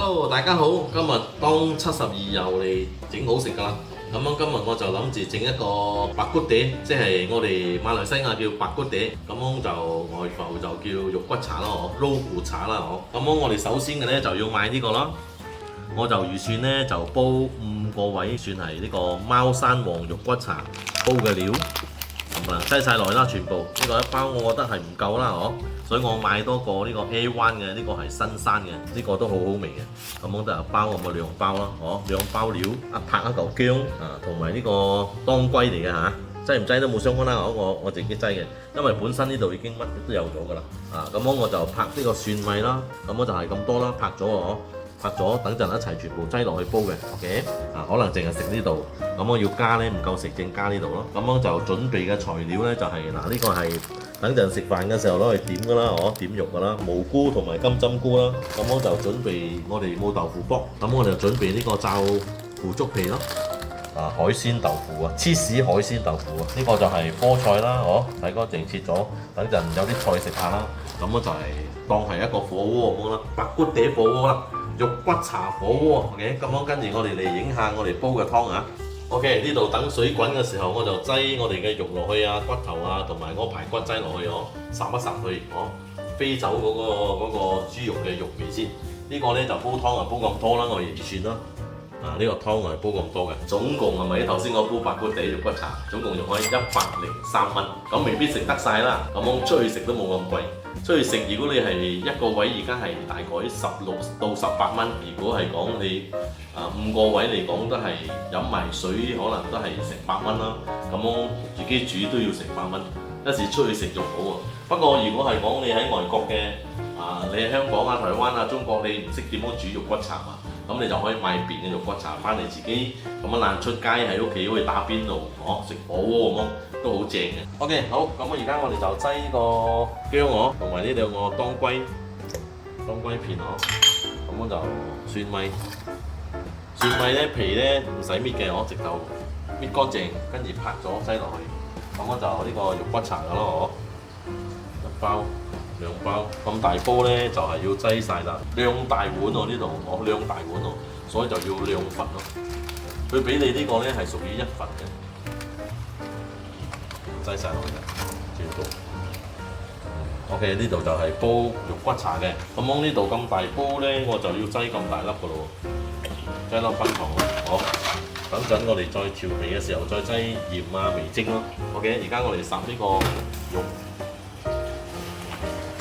Hello，大家好，今日當72又嚟整好食㗎啦。咁樣今日我就諗住整一個白骨嗲，即係我哋馬來西亞叫白骨嗲，咁樣就外埠就叫肉骨茶啦，撈骨茶啦，咁樣我哋首先嘅咧就要買呢個啦，我就預算咧就煲5個位，算係呢個貓山王肉骨茶煲嘅料。咁啊，擠晒落去啦，全部呢個一包我覺得係唔夠啦，所以我買多個呢個 A1 嘅，呢個係新山嘅，呢個都好好味嘅。咁我就一包咁啊2包啦，2包料，拍一嚿薑啊，同埋呢個當歸嚟嘅嚇，擠唔擠都冇相干啦，我自己擠嘅，因為本身呢度已經乜都有咗㗎啦。咁我就拍呢個蒜米啦，咁我就係咁多啦，拍咗拍咗，等陣一齊全部擠落去煲嘅 ，OK？ 可能淨係食呢度，咁我要加呢，唔夠食正加呢度咯。咁樣就準備嘅材料呢，就係呢個係等陣食飯嘅時候攞嚟點㗎啦，點肉㗎啦，蘑菇同埋金針菇啦。咁我就準備我哋冇豆腐卜，咁我就準備呢個炸腐竹皮咯。海鮮豆腐啊，芝士海鮮豆腐啊，呢個就係菠菜啦，洗乾淨切咗，等陣有啲菜食下啦。咁我就係當係一個火鍋咁啦，白骨嗲火鍋啦。肉骨茶火鍋 ，OK， 咁樣跟住我哋嚟影下我哋煲嘅湯啊。OK， 呢度等水滾嘅時候，我就擠我哋嘅肉落去啊，骨頭啊，同埋嗰個排骨擠落去烚一烚佢，飛走嗰個豬肉嘅肉味先。呢個咧就煲湯啊，煲咁多啦，我哋預算啦。呢個湯係煲咁多嘅，總共係咪頭先我煲白骨嗲肉骨茶，總共用開103蚊，咁未必食得晒啦。咁樣出去食都冇咁貴。出去食，如果你係一個位，而家係大概16到18蚊。如果係講你5個位嚟講，都係飲埋水，可能都係成100蚊啦。咁樣自己煮都要成100蚊，一時出去食仲好喎。不過如果係講你喺外國嘅，你喺香港啊、台灣啊、中國，你唔識點樣煮肉骨茶啊，咁你就可以買邊嘅肉骨茶翻嚟自己咁樣爛出街喺屋企可以打邊爐，食火鍋咁樣都好正嘅。OK， 好，咁而家我哋就擠呢個薑同埋呢2個當歸片咁樣就蒜米咧皮咧唔使搣嘅，直頭搣乾淨，跟住拍咗擠落去，咁樣就呢個肉骨茶噶咯，1包2包咁大煲咧就係要擠晒啦，2大碗呢度2大碗所以就要2份咯。佢俾你呢個咧係屬於1份嘅，擠晒落去全部。OK， 呢度就係煲肉骨茶嘅，咁樣呢度咁大煲咧，我就要擠咁大粒噶咯，擠粒冰糖咯，等陣我哋再調味嘅時候再擠鹽啊、味精咯。OK， 而家我哋烚呢個肉。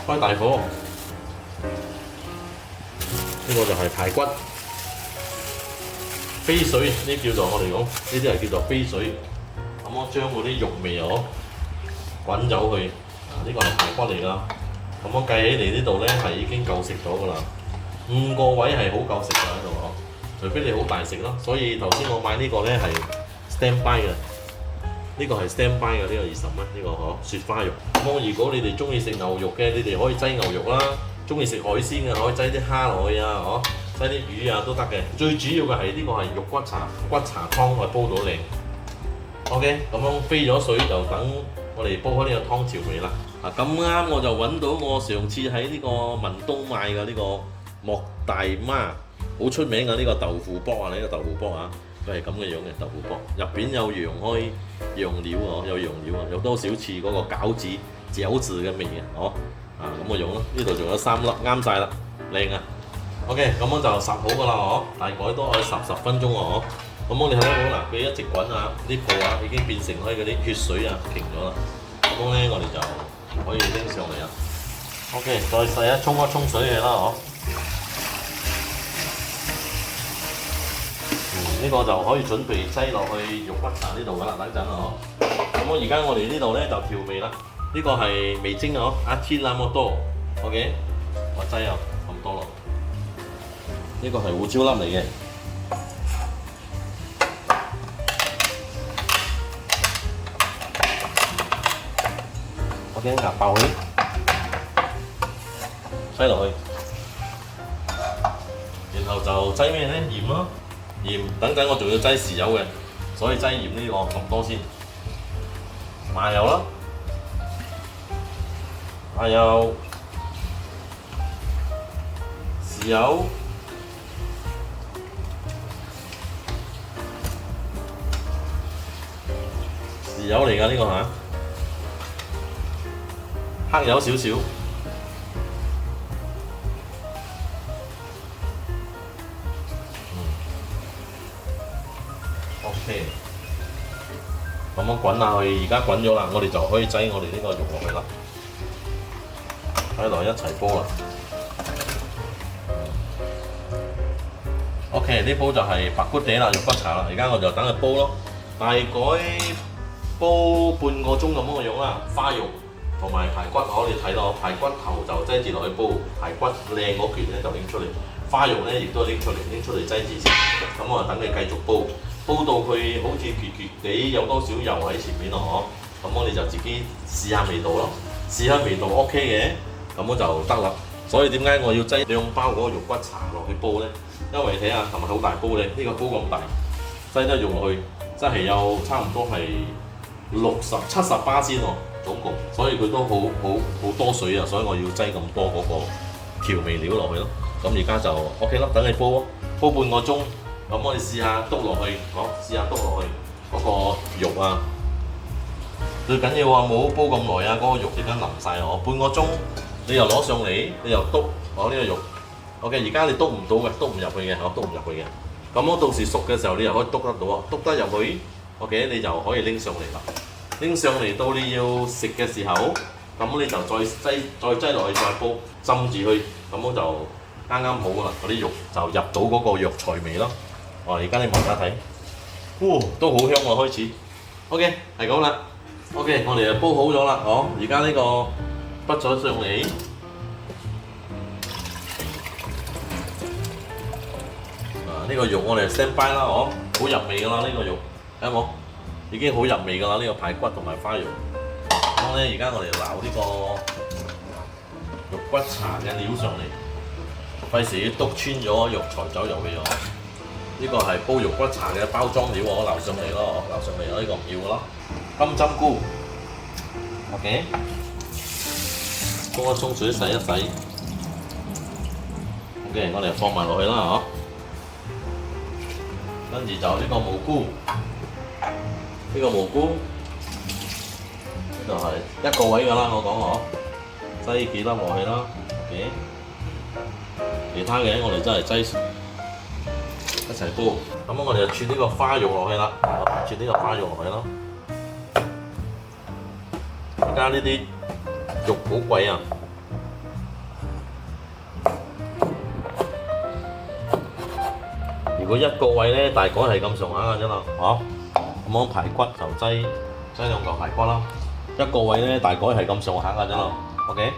開大火，呢個就係排骨飛水，呢叫做我哋講呢啲係叫做飛水。咁我將嗰啲肉味滾走去，呢個係排骨嚟㗎。咁我計起嚟呢度咧係已經夠食咗㗎啦，5個位係好夠食㗎喺度除非你好大食咯。所以頭先我買呢個咧係 standby 嘅。呢個係 standby 嘅，呢個20蚊，呢個雪花肉。咁如果你哋中意食牛肉嘅，你哋可以擠牛肉啦；中意食海鮮嘅，可以擠啲蝦落去啊，擠啲魚啊都得嘅。最主要嘅係呢個係肉骨茶湯，我煲到靚。OK， 咁樣飛咗水就等我哋煲開呢個湯調味啦。咁啱我就揾到我上次喺呢個文東買嘅呢個莫大媽，好出名嘅呢個豆腐卜啊，呢個豆腐卜啊。佢係咁嘅樣嘅豆腐卜，入邊有羊料有羊料有多少似嗰個餃子嘅味嘅，咁我用咯。呢度仲有3粒，啱晒啦，靚啊。OK， 咁我就烚好噶啦，大概都可以10分鐘喎，咁我哋睇到嗱，佢一直滾啊，啲泡已經變成嗰啲血水啊，停咗啦。咁咧我哋就可以拎上嚟啦。OK， 再沖一沖水嘅啦，呢個就可以準備擠落去肉骨茶呢度噶啦，等陣咁而家我哋呢度咧就調味啦。呢個係味精阿天那麼多 ，OK， 我擠咁多落。呢個係胡椒粒嚟嘅。OK， 壓爆佢，擠落去，然後就擠咩咧？鹽咯。鹽，等陣我仲要擠豉油嘅，所以擠鹽呢個咁多先。麻油啦，豉油、豉油嚟㗎呢個嚇，黑油少少。OK， 咁樣滾下去，而家滾咗啦，我哋就可以擠我哋呢個肉落去啦，喺度一齊煲啦。OK， 呢煲就係白骨嗲啦，肉骨茶啦，而家我就等佢煲咯，大概煲半個鐘咁樣嘅樣啦。花肉同埋排骨，我哋睇到排骨頭就擠住落去煲，排骨靚嗰橛咧就拎出嚟，花肉咧亦都拎出嚟擠住先。咁我等佢繼續煲。煲到佢好似橛橛地有多少油喺前面咯，咁我哋就自己試下味道咯，試下味道 OK 嘅，咁我就得啦。所以點解我要擠2包嗰個肉骨茶落去煲呢？因為睇下係咪好大煲咧？呢個煲咁大，擠得肉落去真係有差唔多係70-80%喎，總共，所以佢都好多水啊，所以我要擠咁多嗰個調味料落去咯。咁而家就 OK 啦，等你煲咯，煲半個鐘。咁我哋試下篤落去，試下篤落去嗰個肉啊！最緊要啊，冇煲咁耐啊，嗰個肉而家腍晒我。半個鐘你又攞上嚟，你又篤呢個肉。OK， 而家你篤唔到嘅，篤唔入去嘅，篤唔入去嘅。咁我到時熟嘅時候，你又可以篤得到啊，篤得入去 ，OK， 你就可以拎上嚟啦。拎上嚟到你要食嘅時候，咁你就再擠落去再煲，浸住佢，咁我就啱啱好噶啦。嗰啲肉就入到嗰個藥材味咯。而家你聞下睇，都好香喎開始。OK， 係咁啦。OK， 我哋就煲好咗啦，而家呢個畢咗上嚟。呢個肉我哋 stand by 啦，好入味噶啦呢個肉，睇冇？已經好入味噶啦呢個排骨同埋花肉。咁咧，而家我哋撈呢個肉骨茶嘅料上嚟，費事篤穿咗藥材走入去咗。呢個係煲肉骨茶嘅包裝料，我撈上嚟咯，撈上嚟呢個唔要咯。金針菇 ，OK， 沖水洗一洗 ，OK， 我哋放埋落去啦，跟住就呢個蘑菇，呢個蘑菇呢度係一個位㗎啦，我講擠幾粒落去啦 ，OK， 其他嘅我哋真係擠一齊煲，咁我哋就切呢個花肉落去啦，切呢個花肉落去咯。而家呢啲肉好貴啊，如果一個位咧，大概係咁上下嘅啫啦，咁樣排骨就擠2嚿排骨啦，一個位咧大概係咁上下嘅啫啦 ，OK，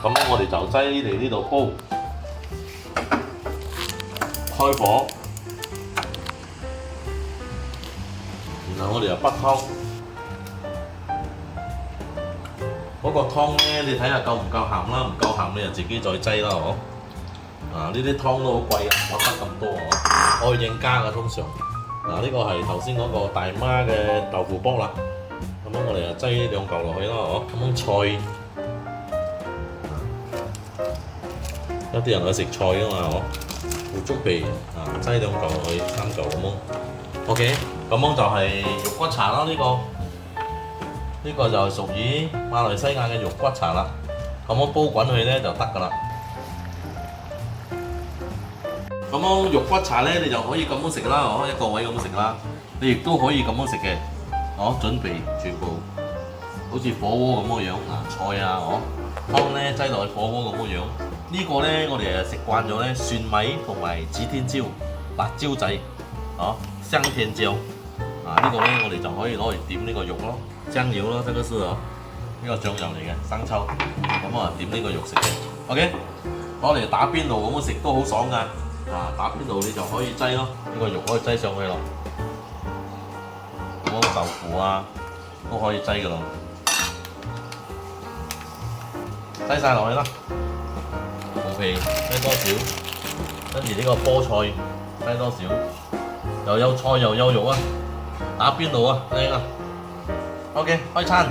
咁我哋就擠嚟呢度煲。開火，然後我哋又滗湯。嗰個湯咧，你睇下夠唔夠鹹啦，唔夠鹹你就自己再擠啦，呢啲湯都好貴啊，我得咁多愛應加嘅通常。呢個係頭先嗰個大媽嘅豆腐卜啦。咁樣我哋就擠2嚿落去啦，咁樣菜，有啲人去食菜㗎嘛，腐竹皮擠2嚿落去，3嚿咁樣。OK， 咁樣就係肉骨茶啦。呢個就屬於馬來西亞嘅肉骨茶啦。咁樣煲滾佢咧就得㗎啦。咁樣肉骨茶咧，你就可以咁樣食啦，一個位咁樣食啦。你亦都可以咁樣食嘅，準備全部好似火鍋咁嘅樣菜啊，湯咧擠落去火鍋咁嘅樣。呢個咧我哋食慣咗咧，蒜米同埋指天椒、辣椒仔，香甜椒。呢個咧我哋就可以攞嚟點呢個肉咯，醬料咯，這個是呢個醬油嚟嘅生抽，咁點呢個肉食嘅。OK， 攞嚟打邊爐咁樣食都好爽噶。打邊爐你就可以擠咯，呢個肉可以擠上去咯。咁豆腐都可以擠噶咯，擠晒落去啦。紅皮擠多少，跟住呢個菠菜擠多少，又有菜又有肉啊！打邊爐啊，靚啊 ！OK， 開餐。